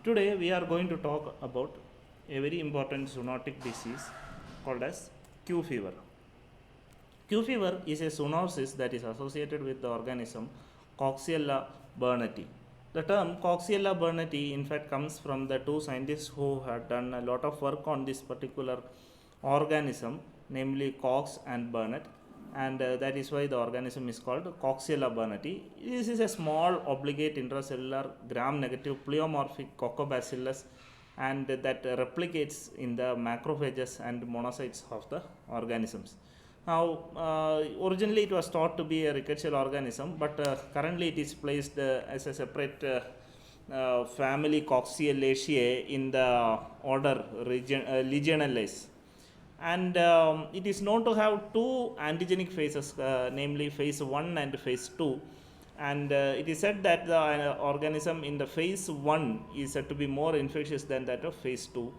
Today we are going to talk about a very important zoonotic disease called as Q fever. Q fever is a zoonosis that is associated with the organism Coxiella burnetii. The term Coxiella burnetii in fact comes from the two scientists who had done a lot of work on this particular organism, namely Cox and Burnett, and that is why the organism is called Coxiella burnetii. This is a small obligate intracellular gram-negative pleomorphic coccobacillus and that replicates in the macrophages and monocytes of the organisms. Now, originally it was thought to be a rickettsial organism, but currently it is placed as a separate family Coxiallaceae in the order Legionelles. And it is known to have two antigenic phases, namely phase 1 and phase 2. And it is said that the organism in the phase 1 is said to be more infectious than that of phase 2.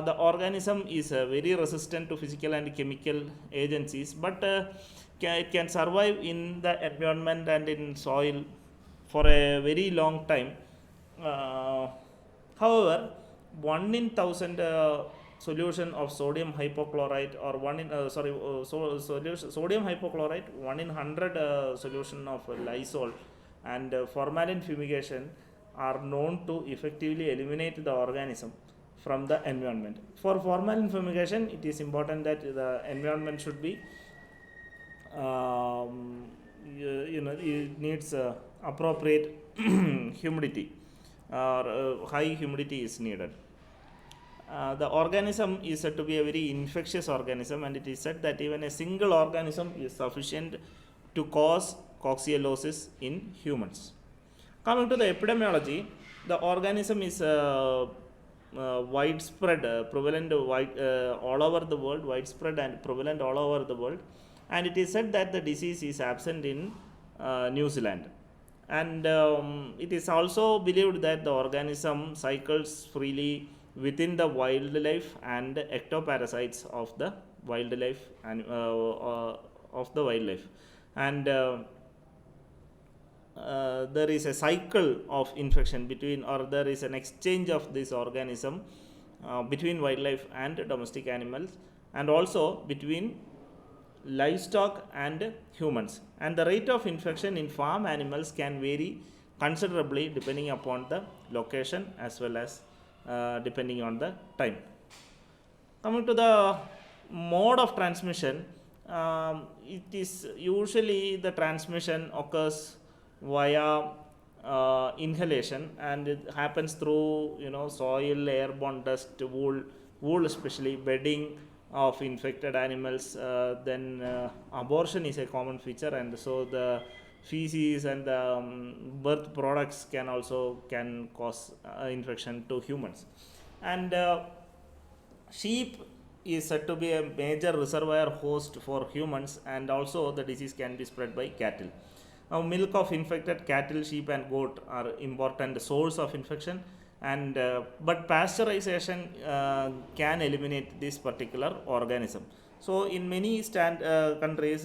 The organism is very resistant to physical and chemical agencies, but it can survive in the environment and in soil for a very long time. However, 1 in 1000 solution of sodium hypochlorite or 1 in sodium hypochlorite, 1 in 100 solution of Lysol and formalin fumigation are known to effectively eliminate the organism from the environment. For formalin fumigation, it is important that the environment should be it needs appropriate humidity or high humidity is needed. The organism is said to be a very infectious organism, and it is said that even a single organism is sufficient to cause cocciellosis in humans. Coming to the epidemiology, the organism is widespread, prevalent all over the world, widespread and prevalent all over the world, and it is said that the disease is absent in New Zealand. And it is also believed that the organism cycles freely within the wildlife and ectoparasites of the wildlife and and there is a cycle of infection between, or there is an exchange of this organism between wildlife and domestic animals, and also between livestock and humans, and the rate of infection in farm animals can vary considerably depending upon the location as well as depending on the time. Coming to the mode of transmission, it is usually the transmission occurs via inhalation, and it happens through soil, airborne dust, wool especially, bedding of infected animals. Then abortion is a common feature, and so the feces and the birth products can cause infection to humans. And sheep is said to be a major reservoir host for humans, and also the disease can be spread by cattle. Now, milk of infected cattle, sheep and goat are important source of infection, and but pasteurization can eliminate this particular organism. So in many countries,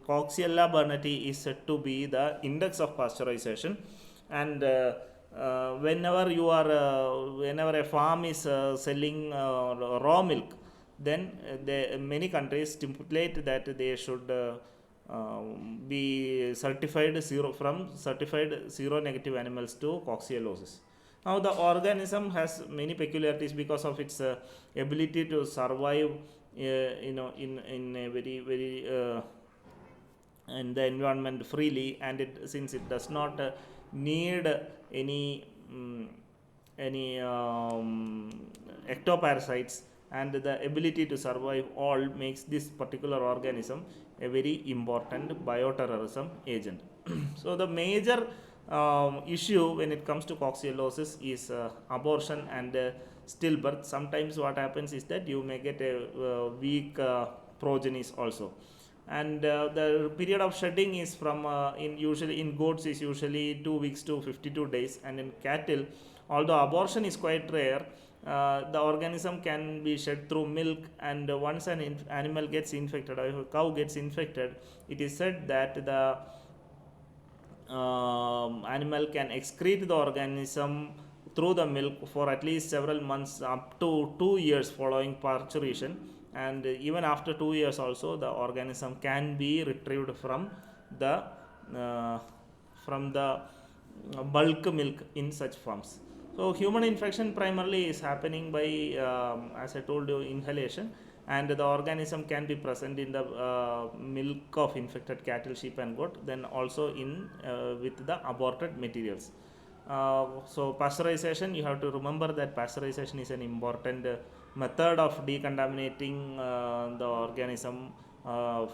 Coxiella burnetii is said to be the index of pasteurization, and whenever a farm is selling raw milk, then many countries stipulate that they should be certified zero negative animals to cocciellosis. Now, the organism has many peculiarities because of its ability to survive in a very in the environment freely, and since it does not need any ectoparasites, and the ability to survive all makes this particular organism a very important bioterrorism agent. So the major issue when it comes to cocciellosis is abortion and stillbirth. Sometimes what happens is that you may get a weak progenies also, and the period of shedding is from usually in goats is usually 2 weeks to 52 days, and in cattle, although abortion is quite rare, the organism can be shed through milk, and once an animal gets infected, or if a cow gets infected, it is said that the animal can excrete the organism through the milk for at least several months up to 2 years following parturition, and even after 2 years also the organism can be retrieved the uh, from the bulk milk in such forms. So human infection primarily is happening by as I told you, inhalation, and the organism can be present in the milk of infected cattle, sheep and goat, then also in with the aborted materials. So pasteurization, you have to remember that pasteurization is an important method of decontaminating the organism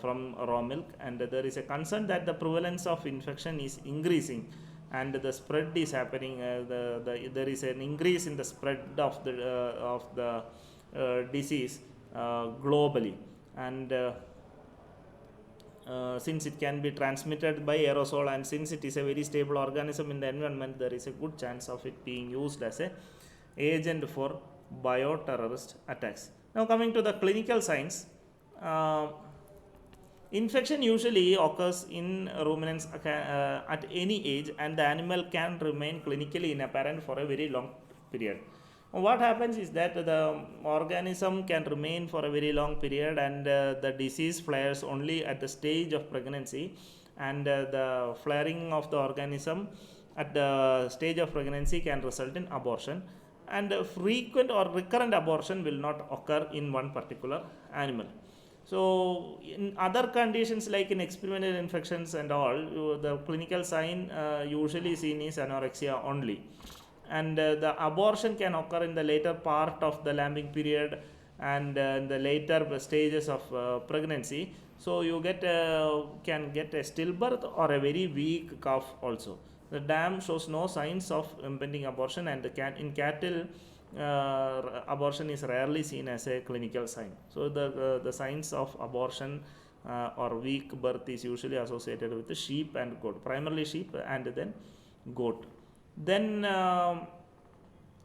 from raw milk, and there is a concern that the prevalence of infection is increasing and the spread is happening. There is an increase in the spread of the disease globally, and since it can be transmitted by aerosol, and since it is a very stable organism in the environment, there is a good chance of it being used as a agent for bioterrorist attacks. Now coming to the clinical signs, infection usually occurs in ruminants at any age, and the animal can remain clinically inapparent for a very long period. What happens is that the organism can remain for a very long period, and the disease flares only at the stage of pregnancy, and the flaring of the organism at the stage of pregnancy can result in abortion, and frequent or recurrent abortion will not occur in one particular animal. So in other conditions like in experimental infections and all, the clinical sign usually seen is anorexia only, and the abortion can occur in the later part of the lambing period and in the later stages of pregnancy. So you can get a stillbirth or a very weak calf also. The dam shows no signs of impending abortion, and in cattle abortion is rarely seen as a clinical sign. So the signs of abortion or weak birth is usually associated with the sheep and goat, primarily sheep and then goat. Then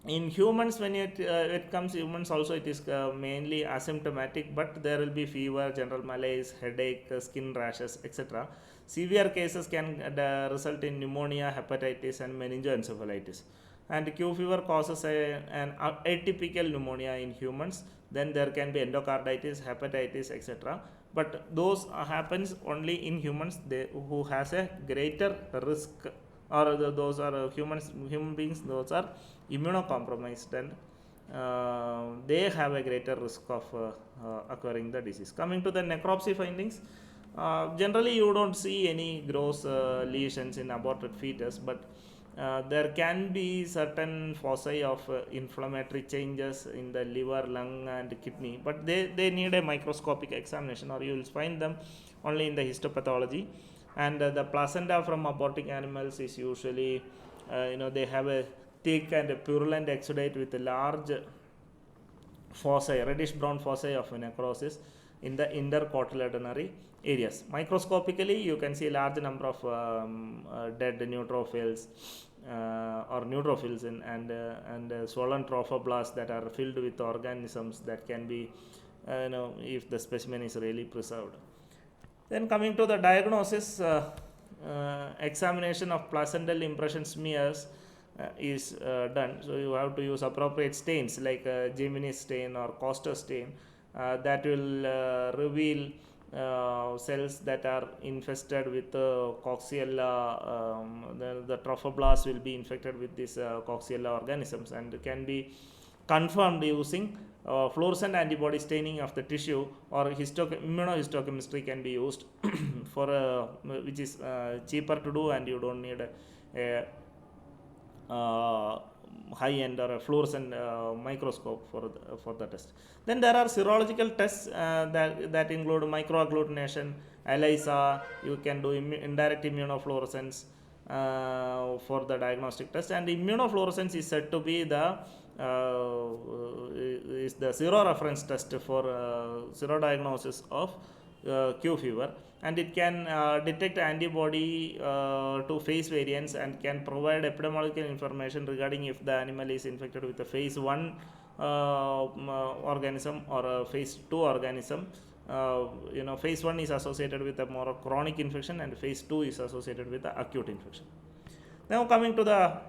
in humans, when it comes humans also, it is mainly asymptomatic, but there will be fever, general malaise, headache, skin rashes, etc. Severe cases can result in pneumonia, hepatitis and meningoencephalitis. And Q fever causes an atypical pneumonia in humans. Then there can be endocarditis, hepatitis, etc. But those happens only in humans who has a greater risk, or those are human beings, those are immunocompromised, and they have a greater risk of acquiring the disease. Coming to the necropsy findings, generally you don't see any gross lesions in aborted fetus, but there can be certain foci of inflammatory changes in the liver, lung and kidney, but they need a microscopic examination, or you will find them only in the histopathology. And the placenta from aborting animals is usually they have a thick and a purulent exudate with a large foci, reddish brown foci of necrosis in the intercotyledonary areas. Microscopically you can see a large number of dead neutrophils or neutrophils and swollen trophoblasts that are filled with organisms that can be if the specimen is really preserved. Then coming to the diagnosis, examination of placental impression smears is done. So you have to use appropriate stains like Gemini stain or Coster stain that will reveal cells that are infested with Coxiella. The trophoblasts will be infected with these Coxiella organisms, and can be confirmed using fluorescent antibody staining of the tissue, or immunohistochemistry can be used for which is cheaper to do, and you don't need a high end or a fluorescent microscope for the test. Then there are serological tests that include microagglutination, ELISA. You can do indirect immunofluorescence for the diagnostic test, and immunofluorescence is said to be the zero reference test for serodiagnosis of Q fever, and it can detect antibody to phase variants and can provide epidemiological information regarding if the animal is infected with a phase 1 organism or a phase 2 organism. Phase 1 is associated with a more chronic infection, and phase 2 is associated with the acute infection. Now coming to the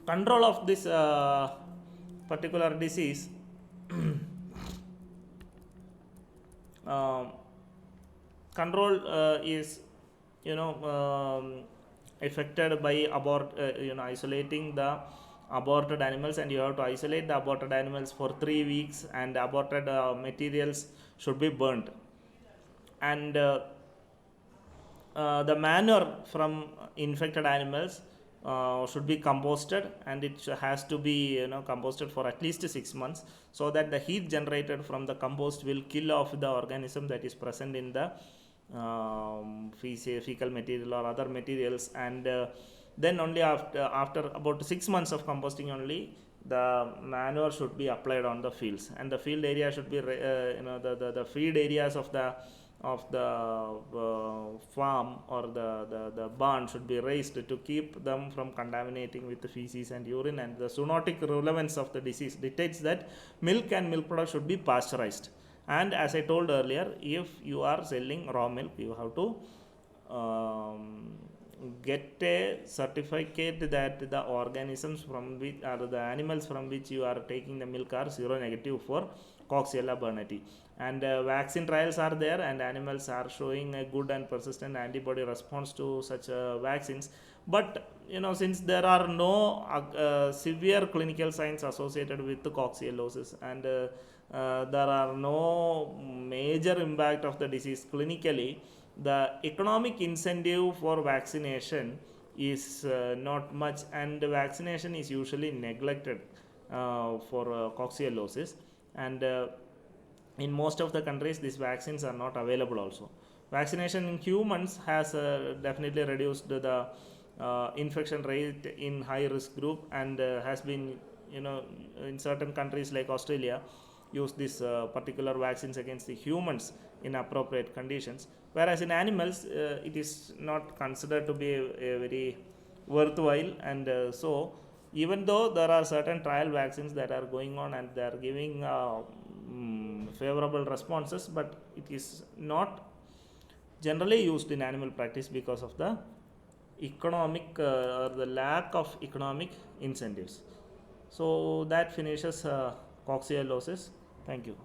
Control of this particular disease um, control is, you know, affected by isolating the aborted animals, and you have to isolate the aborted animals for 3 weeks, and aborted materials should be burnt, and the manure from infected animals should be composted, and it has to be, composted for at least 6 months, so that the heat generated from the compost will kill off the organism that is present in the fecal material or other materials, and then only after about 6 months of composting only the manure should be applied on the fields, and the field area should be the feed areas of the farm or the barn should be raised to keep them from contaminating with the feces and urine. And the zoonotic relevance of the disease dictates that milk and milk products should be pasteurized. And as I told earlier, if you are selling raw milk, you have to get a certificate that the organisms from which, or the animals from which you are taking the milk, are seronegative for Coxiella burnetii. And vaccine trials are there, and animals are showing a good and persistent antibody response to such vaccines. But since there are no severe clinical signs associated with the cocciellosis, and there are no major impact of the disease clinically, the economic incentive for vaccination is not much, and the vaccination is usually neglected for cocciellosis. And in most of the countries these vaccines are not available also. Vaccination in humans has definitely reduced the infection rate in high risk group, and has been, in certain countries like Australia, use this particular vaccines against the humans in appropriate conditions, whereas in animals it is not considered to be a very worthwhile. And so even though there are certain trial vaccines that are going on and they are giving favorable responses, but it is not generally used in animal practice because of the economic or the lack of economic incentives. So that finishes cocciellosis. Thank you.